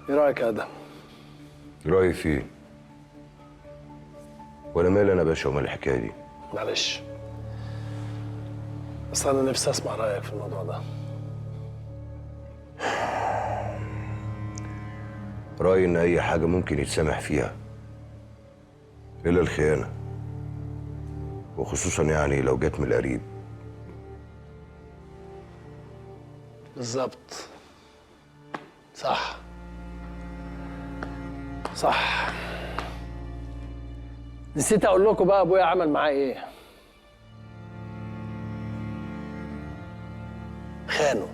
ايه رايك يا ادم؟ رأيي فيه؟ وانا مالي انا يا باشا ومال الحكايه دي؟ معلش، بس انا نفسي اسمع رايك في الموضوع ده. رأيي ان اي حاجه ممكن يتسامح فيها الا الخيانه، وخصوصا يعني لو جت من القريب. بالظبط، صح صح. نسيت اقول لكم بقى ابويا عمل معاه ايه. خانه.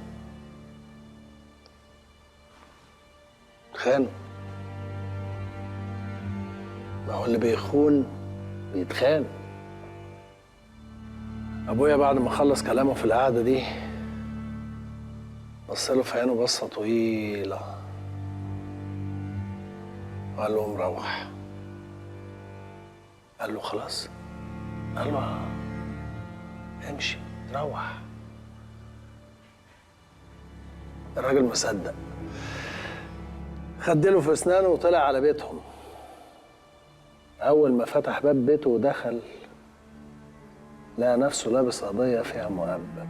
ما هو اللي بيخون بيتخان. ابويا بعد ما خلص كلامه في القعده دي بص له في عينه بصه طويله وقال له مروح. قال له خلاص. قال له امشي روح. الراجل ما صدق، خدله في اسنانه وطلع على بيتهم. اول ما فتح باب بيته ودخل لقى نفسه لابس قضيه فيها مؤبد.